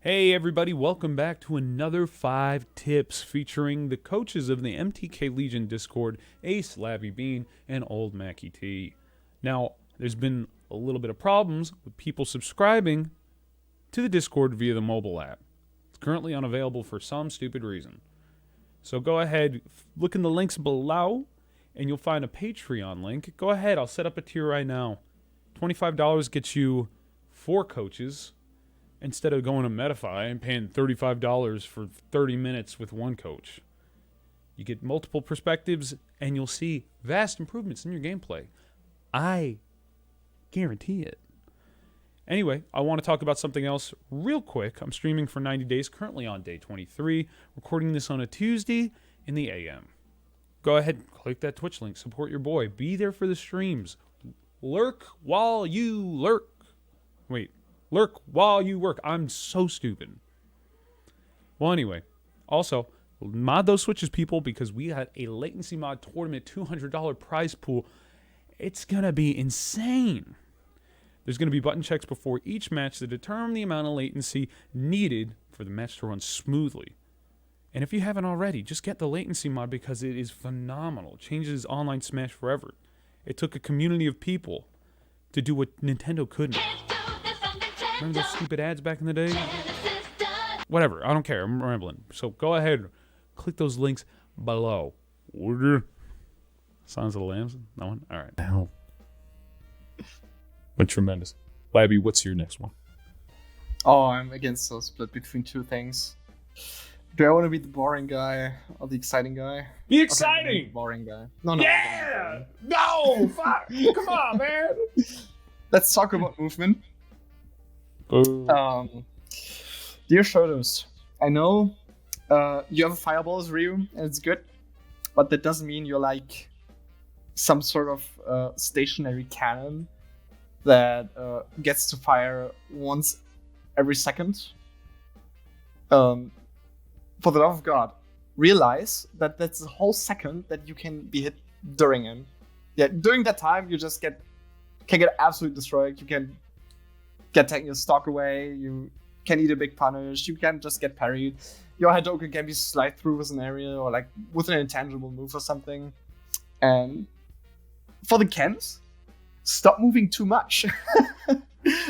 Hey everybody, welcome back to another 5 tips featuring the coaches of the MTK Legion Discord, Ace, Labby Bean, and Old Mackie T. Now, there's been a little bit of problems with people subscribing to the Discord via the mobile app. It's currently unavailable for some stupid reason. So go ahead, look in the links below, and you'll find a Patreon link. Go ahead, I'll set up a tier right now. $25 gets you 4 coaches, instead of going to Metafy and paying $35 for 30 minutes with one coach. You get multiple perspectives, and you'll see vast improvements in your gameplay. I guarantee it. Anyway, I want to talk about something else real quick. I'm streaming for 90 days, currently on day 23, recording this on a Tuesday in the AM. Go ahead, click that Twitch link, support your boy, be there for the streams. Lurk while you lurk. Lurk while you work. I'm so stupid. Well, anyway, also, mod those switches, people, because we got a latency mod tournament $200 prize pool. It's going to be insane. There's going to be button checks before each match to determine the amount of latency needed for the match to run smoothly. And if you haven't already, just get the latency mod because it is phenomenal. It changes online Smash forever. It took a community of people to do what Nintendo couldn't. Remember those stupid ads back in the day? Whatever, I don't care, I'm rambling. So go ahead, click those links below. Silence of the Lambs? No one? Alright. Now. Went tremendous. Labby, what's your next one? Oh, I'm against so split between two things. Do I want to be the boring guy or the exciting guy? Be exciting! Okay, boring guy. No. Yeah! No! Fuck! Come on, man! Let's talk about movement. Dear Shotos, I know you have a fireball as Ryu, and it's good, but that doesn't mean you're like some sort of stationary cannon that gets to fire once every second. For the love of God, realize that that's a whole second that you can be hit during him. Yeah, during that time, you just can get absolutely destroyed. You can get taking your stock away, you can eat a big punish, you can just get parried. Your Hadouken can be slide through with an area or like with an intangible move or something. And for the Kens, stop moving too much.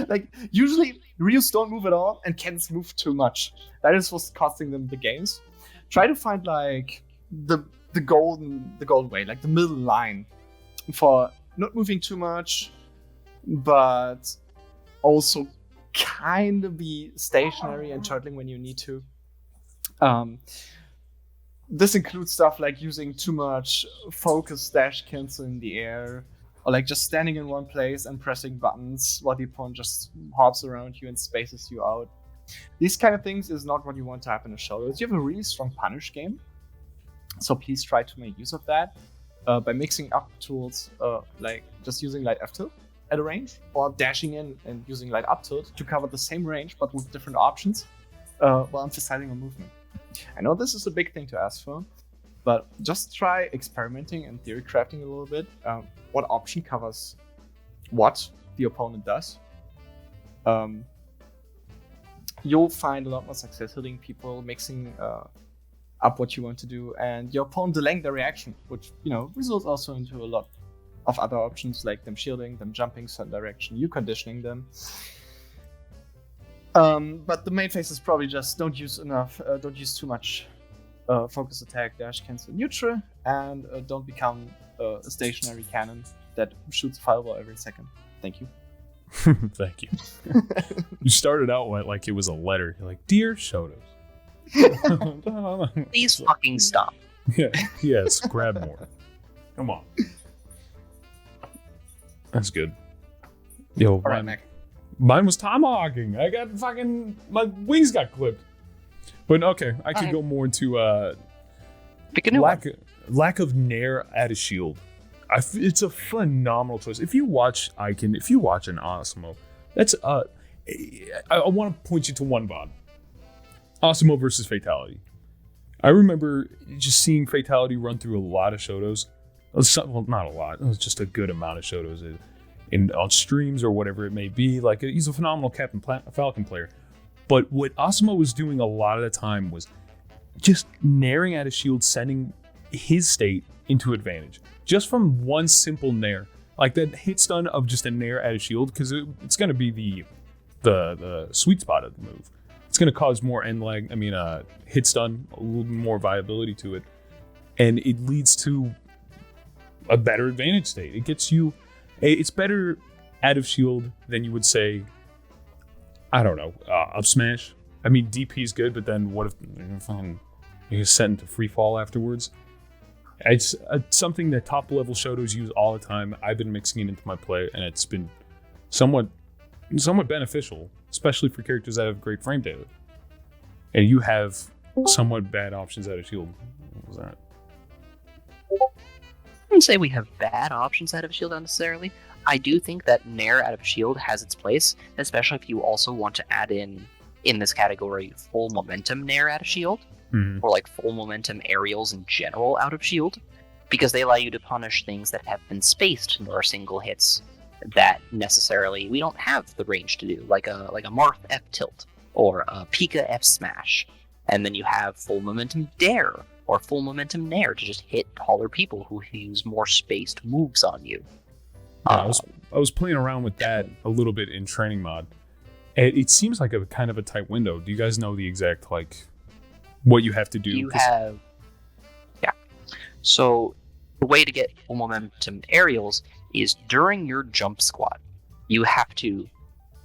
Like, usually Ryus don't move at all and Kens move too much. That is what's costing them the games. Try to find like the golden way, like the middle line for not moving too much, but also kind of be stationary and turtling when you need to. This includes stuff like using too much focus dash cancel in the air, or like just standing in one place and pressing buttons while the opponent just hops around you and spaces you out. These kind of things is not what you want to happen in Shotos. You have a really strong punish game, so please try to make use of that by mixing up tools, like just using light F tilt at a range, or dashing in and using light up tilt to cover the same range but with different options, while emphasizing on movement. I know this is a big thing to ask for, but just try experimenting and theory crafting a little bit. What option covers what the opponent does. You'll find a lot more success hitting people, mixing up what you want to do, and your opponent delaying their reaction, which results also into a lot of other options, like them shielding, them jumping certain direction, you conditioning them. But the main phase is probably just don't use too much focus attack, dash, cancel, neutral, and don't become a stationary cannon that shoots fireball every second. Thank you. Thank you. You started out like it was a letter. You're like, Dear Shotos. Please fucking stop. Yeah, yes, grab more. Come on. That's good. Yo, All right, Mac. Mine was tomahawking. I got my wings got clipped. But okay, I could go more into Pick a new lack of Nair at a shield. It's a phenomenal choice. If you watch an Osmo, that's I want to point you to one VOD. Osmo versus Fatality. I remember just seeing Fatality run through a lot of Shotos. Well, not a lot. It was just a good amount of Shotos on streams or whatever it may be. Like, he's a phenomenal Captain Falcon player. But what Asuma was doing a lot of the time was just nairing out of shield, sending his state into advantage. Just from one simple nair. Like that hit stun of just a nair out of shield, because it's going to be the sweet spot of the move. It's going to cause more hit stun, a little more viability to it. And it leads to a better advantage state. It gets you... It's better out of shield than you would say, I don't know, up smash. I mean, DP is good, but then what if you're set into free fall afterwards? It's something that top level Shotos use all the time. I've been mixing it into my play, and it's been somewhat beneficial, especially for characters that have great frame data. And you have somewhat bad options out of shield. What was that? I wouldn't say we have bad options out of shield necessarily. I do think that Nair out of shield has its place, especially if you also want to add in this category full momentum Nair out of shield, or like full momentum aerials in general out of shield, because they allow you to punish things that have been spaced nor single hits that necessarily we don't have the range to do, like a Marth F tilt or a Pika F smash, and then you have full momentum dare or full momentum nair to just hit taller people who use more spaced moves on you. Yeah, I was playing around with that a little bit in training mod. It seems like a kind of a tight window. Do you guys know the exact what you have to do? So the way to get full momentum aerials is during your jump squat. You have to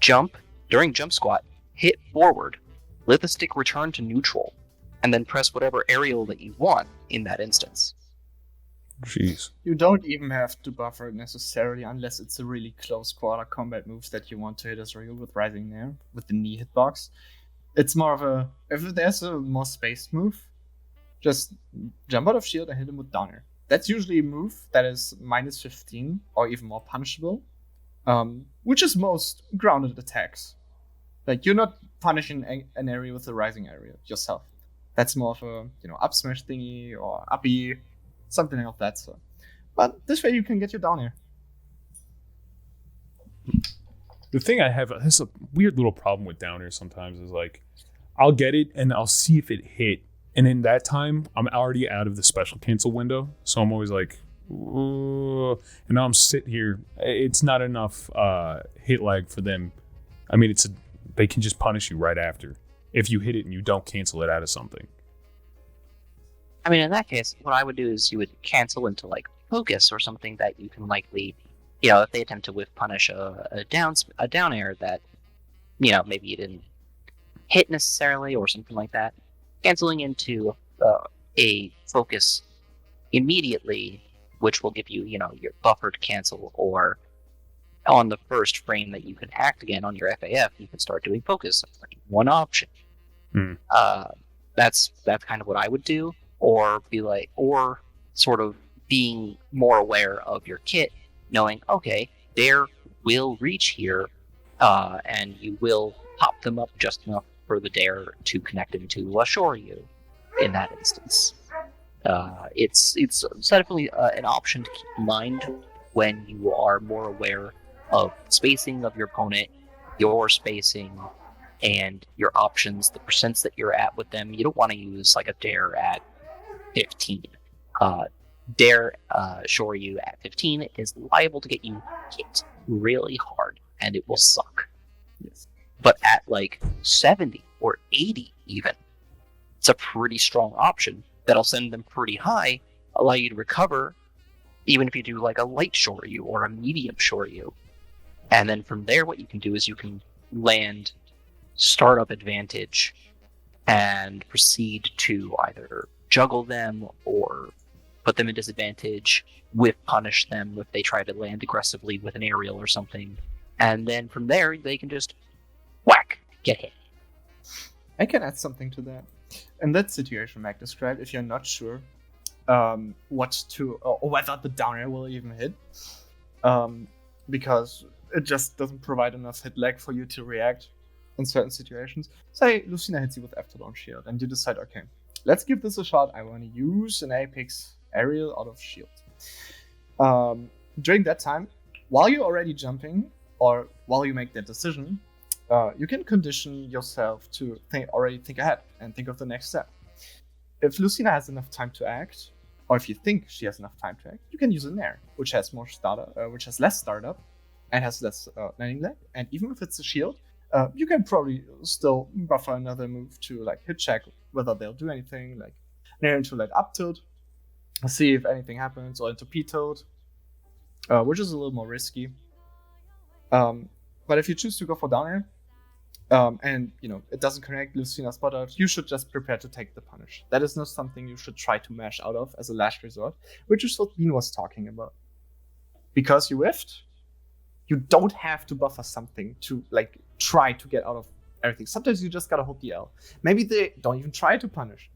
jump during jump squat, hit forward, let the stick return to neutral, and then press whatever aerial that you want in that instance. Jeez. You don't even have to buffer it necessarily unless it's a really close quarter combat moves that you want to hit as Ryu with Rising Nair, with the knee hitbox. It's more of if there's a more spaced move, just jump out of shield and hit him with down air. That's usually a move that is minus 15 or even more punishable, which is most grounded attacks. Like, you're not punishing an area with a Rising area yourself. That's more of a, up smash thingy or uppy, something like that. So, but this way you can get your down air. The thing I have, this is a weird little problem with down air sometimes, is I'll get it and I'll see if it hit. And in that time, I'm already out of the special cancel window. So I'm always like, ooh. And now I'm sitting here. It's not enough hit lag for them. I mean, they can just punish you right after if you hit it and you don't cancel it out of something. I mean, in that case, what I would do is you would cancel into focus or something that you can likely, if they attempt to whiff punish a down air that, maybe you didn't hit necessarily or something like that, canceling into a focus immediately, which will give you, your buffered cancel, or on the first frame that you can act again on your FAF, you can start doing focus. One option. That's kind of what I would do. Or or sort of being more aware of your kit, knowing, okay, Dare will reach here, and you will pop them up just enough for the Dare to connect into a Shoryu in that instance. It's definitely an option to keep in mind when you are more aware of spacing of your opponent, your spacing, and your options, the percents that you're at with them. You don't want to use a Dare at 15. Dare Shoryu at 15 is liable to get you hit really hard, and it will suck. Yes. But at 70 or 80 even, it's a pretty strong option that'll send them pretty high, allow you to recover, even if you do a light Shoryu or a medium Shoryu. And then from there, what you can do is you can land startup advantage and proceed to either juggle them or put them in disadvantage, punish them if they try to land aggressively with an aerial or something. And then from there, they can just whack, get hit. I can add something to that. In that situation Mac described, if you're not sure what to, or whether the down air will even hit, because it just doesn't provide enough hit lag for you to react in certain situations. Say Lucina hits you with Afterlaunch Shield, and you decide, okay, let's give this a shot. I want to use an Apex aerial out of shield. During that time, while you're already jumping, or while you make that decision, you can condition yourself to already think ahead and think of the next step. If Lucina has enough time to act, or if you think she has enough time to act, you can use a Nair, which has less startup, and has less landing lag. And even if it's a shield, you can probably still buffer another move to like hit check whether they'll do anything, like Nair into like up tilt, see if anything happens, or into P tilt, which is a little more risky. But if you choose to go for down air, and it doesn't connect Lucina spot out, you should just prepare to take the punish. That is not something you should try to mash out of as a last resort, which is what Bean was talking about. Because you whiffed, you don't have to buffer something to like try to get out of everything. Sometimes you just gotta hold the L. Maybe they don't even try to punish,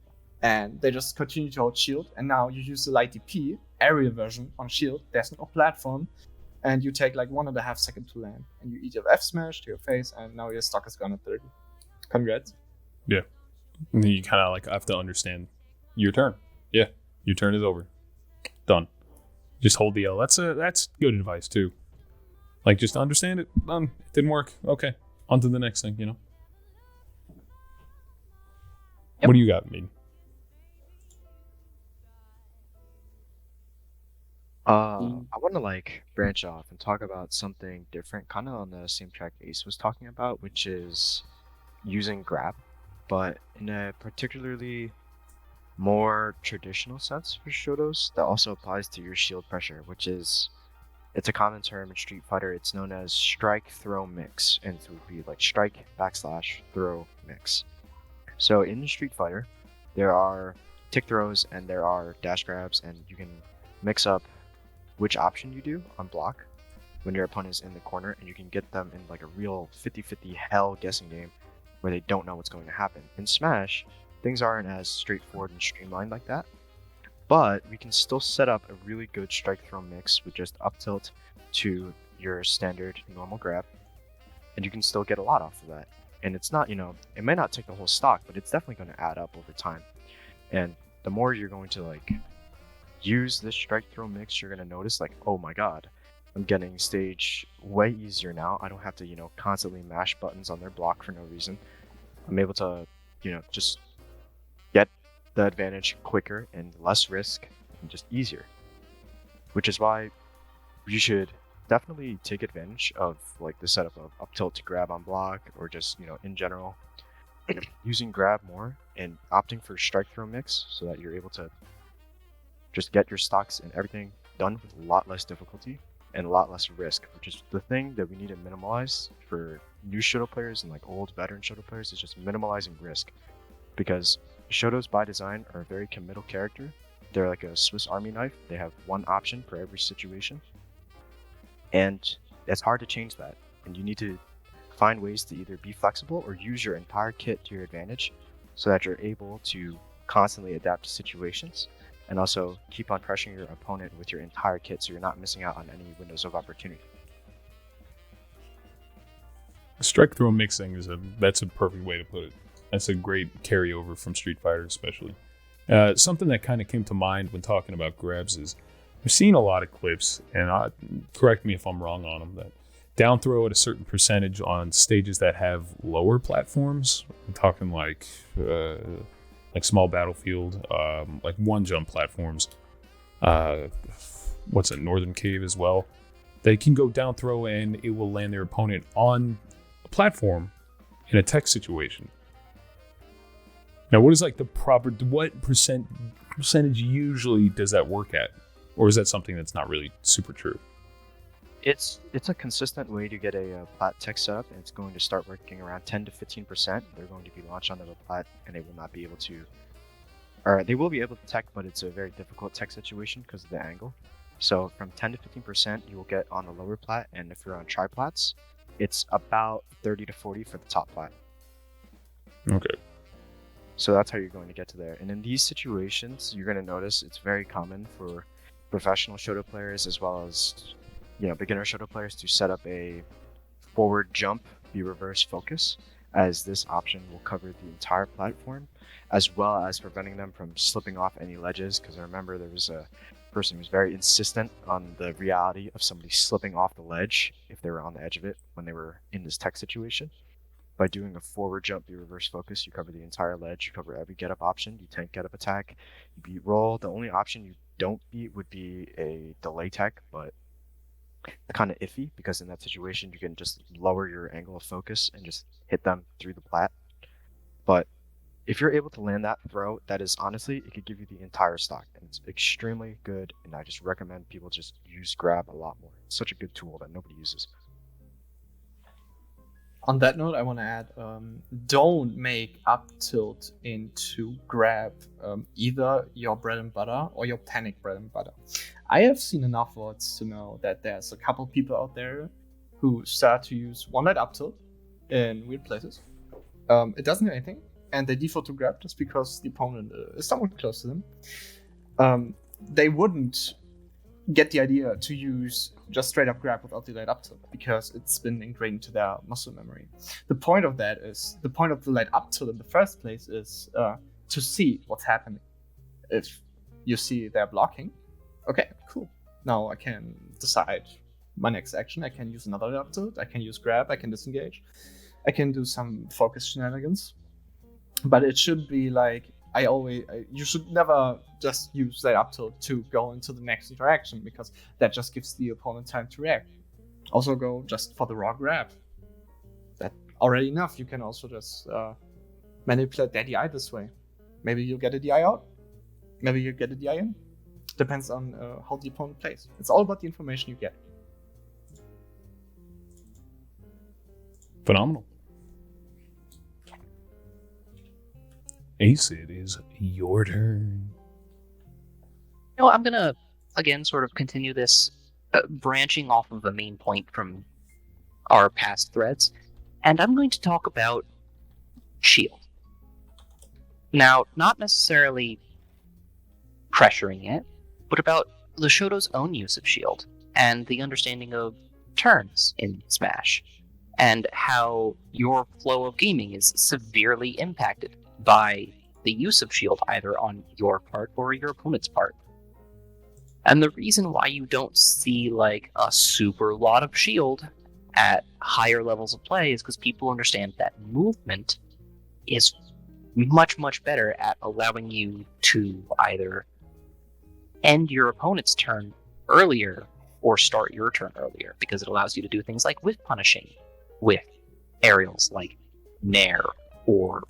and they just continue to hold shield, and now you use the light DP area version on shield. There's no platform, and you take like 1.5 seconds to land, and you eat your F smash to your face, and now your stock is gone at 30. Congrats. Yeah. And then you kind of like have to understand your turn. Yeah, your turn is over. Done. Just hold the L. That's good advice too. Like, just understand it. Done. It didn't work. Okay. On to the next thing, Yep. What do you got, Mean? I want to like branch off and talk about something different, kind of on the same track Ace was talking about, which is using grab, but in a particularly more traditional sense for Shotos that also applies to your shield pressure, which is, it's a common term in Street Fighter. It's known as strike throw mix, and it would be like strike / throw mix. So in Street Fighter, there are tick throws and there are dash grabs, and you can mix up which option you do on block when your opponent is in the corner, and you can get them in like a real 50-50 hell guessing game where they don't know what's going to happen. In Smash, things aren't as straightforward and streamlined like that, but we can still set up a really good strike throw mix with just up tilt to your standard normal grab, and you can still get a lot off of that. And it's not, it may not take the whole stock, but it's definitely going to add up over time. And the more you're going to like use this strike throw mix, you're going to notice like, oh my god, I'm getting stage way easier now. I don't have to, constantly mash buttons on their block for no reason. I'm able to, just get the advantage quicker and less risk and just easier. Which is why you should definitely take advantage of like the setup of up tilt to grab on block, or just, in general, using grab more and opting for strike throw mix so that you're able to just get your stocks and everything done with a lot less difficulty and a lot less risk, which is the thing that we need to minimize for new Shoto players and like old veteran Shoto players, is just minimalizing risk. Because Shotos by design are a very committal character. They're like a Swiss Army knife. They have one option for every situation. And it's hard to change that. And you need to find ways to either be flexible or use your entire kit to your advantage so that you're able to constantly adapt to situations, and also keep on pressuring your opponent with your entire kit so you're not missing out on any windows of opportunity. Strike throw mixing that's a perfect way to put it. That's a great carryover from Street Fighter, especially. Something that kind of came to mind when talking about grabs is I've seen a lot of clips, and correct me if I'm wrong on them, that down throw at a certain percentage on stages that have lower platforms. I'm talking like small battlefield, like one jump platforms. Northern Cave as well. They can go down throw and it will land their opponent on a platform in a tech situation. Now, what is like the proper, what percentage usually does that work at? Or is that something that's not really super true? It's a consistent way to get a plat tech setup, and it's going to start working around 10 to 15%. They're going to be launched onto the plat, and they will not be able to, or they will be able to tech, but it's a very difficult tech situation because of the angle. So from 10 to 15%, you will get on the lower plat, and if you're on tri-plats, it's about 30 to 40 for the top plat. Okay. So that's how you're going to get to there. And in these situations, you're going to notice it's very common for professional Shoto players as well as beginner Shoto players to set up a forward jump, be reverse focus, as this option will cover the entire platform, as well as preventing them from slipping off any ledges. Because I remember there was a person who was very insistent on the reality of somebody slipping off the ledge if they were on the edge of it when they were in this tech situation. By doing a forward jump, you reverse focus, you cover the entire ledge, you cover every get up option, you tank get up attack, you beat roll. The only option you don't beat would be a delay tech, but kind of iffy because in that situation you can just lower your angle of focus and just hit them through the plat. But if you're able to land that throw, that is honestly, it could give you the entire stock, and it's extremely good, and I just recommend people just use grab a lot more. It's such a good tool that nobody uses. On that note, I want to add, don't make up tilt into grab either your bread and butter or your panic bread and butter. I have seen enough words to know that there's a couple people out there who start to use one light up tilt in weird places. It doesn't do anything, and they default to grab just because the opponent is somewhat close to them. They wouldn't get the idea to use just straight up grab without the light up tilt because it's been ingrained into their muscle memory. The point of the light up tilt in the first place is to see what's happening. If you see they're blocking, okay, cool. Now I can decide my next action. I can use another light up tilt, I can use grab, I can disengage, I can do some focus shenanigans. But it should be like, you should never just use that up tilt to go into the next interaction because that just gives the opponent time to react. Also go just for the raw grab. That already enough. You can also just manipulate that DI this way. Maybe you'll get a DI out. Maybe you'll get a DI in. Depends on how the opponent plays. It's all about the information you get. Phenomenal. Ace, it is your turn. I'm going to, again, sort of continue this branching off of the main point from our past threads, and I'm going to talk about shield. Now, not necessarily pressuring it, but about the Shoto's own use of shield, and the understanding of turns in Smash, and how your flow of gaming is severely impacted by the use of shield either on your part or your opponent's part. And the reason why you don't see like a super lot of shield at higher levels of play is because people understand that movement is much, much better at allowing you to either end your opponent's turn earlier or start your turn earlier, because it allows you to do things like whiff punishing with aerials like Nair or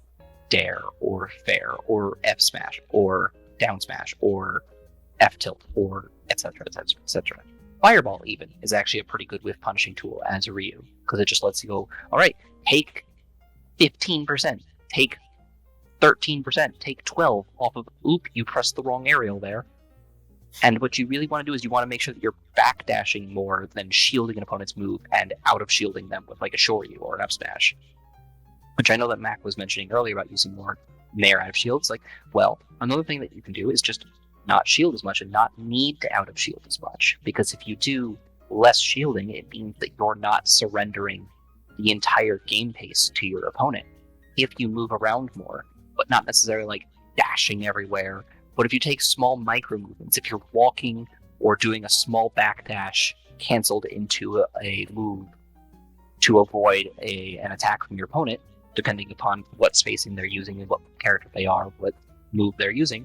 Dare or Fair or F Smash or Down Smash or F Tilt or etc. etc. etc. Fireball even is actually a pretty good whiff punishing tool as a Ryu, because it just lets you go, alright, take 15%, take 13%, take 12 off of, oop, you pressed the wrong aerial there. And what you really want to do is you want to make sure that you're backdashing more than shielding an opponent's move and out of shielding them with like a Shoryu or an F Smash. Which I know that Mac was mentioning earlier about using more Nair out of shields. Like, well, another thing that you can do is just not shield as much and not need to out of shield as much. Because if you do less shielding, it means that you're not surrendering the entire game pace to your opponent. If you move around more, but not necessarily like dashing everywhere, but if you take small micro movements, if you're walking or doing a small backdash canceled into a move to avoid an attack from your opponent, depending upon what spacing they're using and what character they are, what move they're using,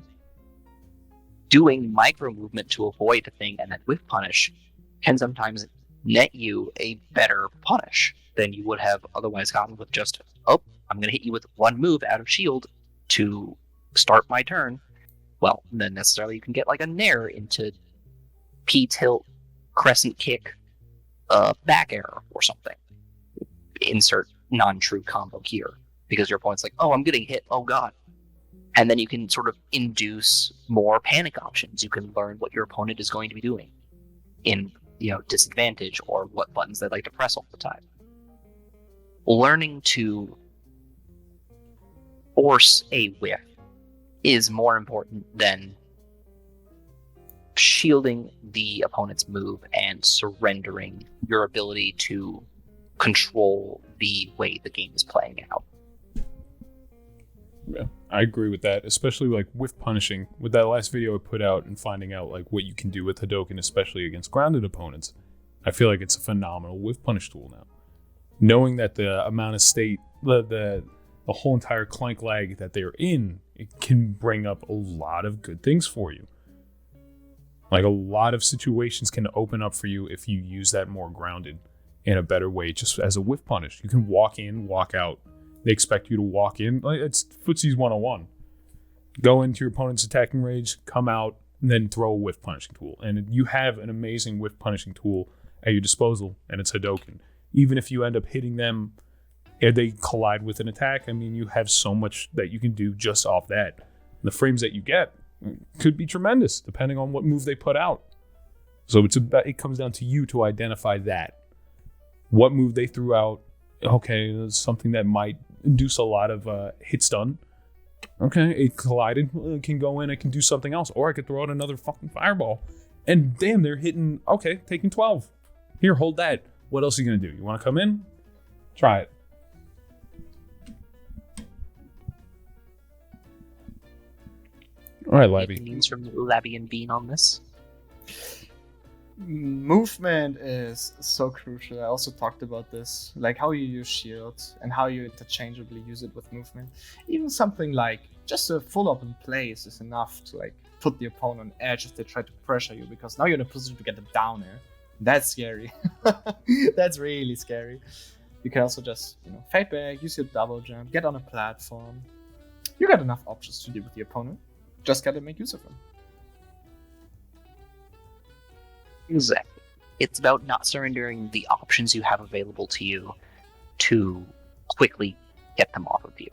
doing micro movement to avoid a thing and then whiff punish can sometimes net you a better punish than you would have otherwise gotten with just, oh, I'm going to hit you with one move out of shield to start my turn. Well, then necessarily you can get like a Nair into P-tilt, crescent kick, back air or something. Insert non-true combo here, because your opponent's like, oh, I'm getting hit, oh god. And then you can sort of induce more panic options. You can learn what your opponent is going to be doing in, disadvantage or what buttons they like to press all the time. Learning to force a whiff is more important than shielding the opponent's move and surrendering your ability to control the way the game is playing out. Yeah, I agree with that, especially like with punishing. With that last video I put out and finding out like what you can do with Hadoken, especially against grounded opponents, I feel like it's a phenomenal whiff punish tool now. Knowing that the amount of state the whole entire clank lag that they're in, it can bring up a lot of good things for you. Like a lot of situations can open up for you if you use that more grounded in a better way, just as a whiff punish. You can walk in, walk out. They expect you to walk in. Like it's footsie's 101. Go into your opponent's attacking range, come out, and then throw a whiff punishing tool. And you have an amazing whiff punishing tool at your disposal, and it's Hadoken. Even if you end up hitting them and they collide with an attack, I mean, you have so much that you can do just off that. And the frames that you get could be tremendous, depending on what move they put out. So it comes down to you to identify that. What move they threw out, okay, that's something that might induce a lot of hit stun. Okay, it collided, it can go in, it can do something else. Or I could throw out another fucking fireball. And damn, they're hitting, okay, taking 12. Here, hold that. What else are you going to do? You want to come in? Try it. All right, Labby. Opinions from Labby and Bean on this? Movement is so crucial. I also talked about this, like how you use shield and how you interchangeably use it with movement. Even something like just a full up in place is enough to like put the opponent on edge if they try to pressure you, because now you're in a position to get them down there. That's scary. That's really scary. You can also just, fade back, use your double jump, get on a platform. You got enough options to deal with the opponent. Just gotta make use of them. Exactly. It's about not surrendering the options you have available to you to quickly get them off of you.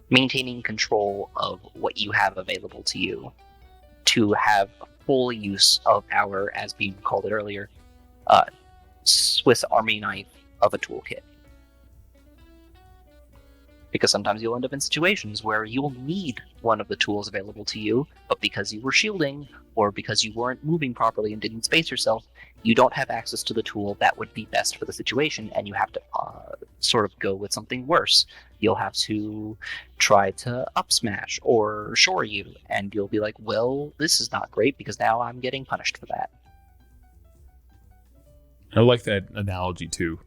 Maintaining control of what you have available to you to have full use of our, as Bean called it earlier, Swiss Army knife of a toolkit. Because sometimes you'll end up in situations where you'll need one of the tools available to you, but because you were shielding, or because you weren't moving properly and didn't space yourself, you don't have access to the tool that would be best for the situation, and you have to sort of go with something worse. You'll have to try to up smash or shore you, and you'll be like, well, this is not great because now I'm getting punished for that. I like that analogy too.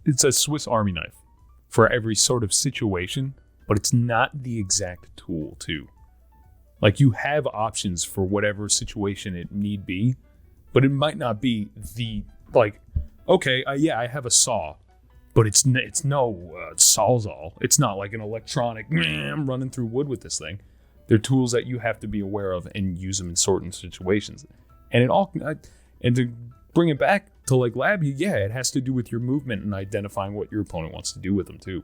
It's a Swiss Army knife for every sort of situation, but it's not the exact tool too. Like you have options for whatever situation it need be, but it might not be the okay, I have a saw, but it's no sawzall. It's not like an electronic. I'm running through wood with this thing. They're tools that you have to be aware of and use them in certain situations. And to bring it back to like Labby, yeah, it has to do with your movement and identifying what your opponent wants to do with them too.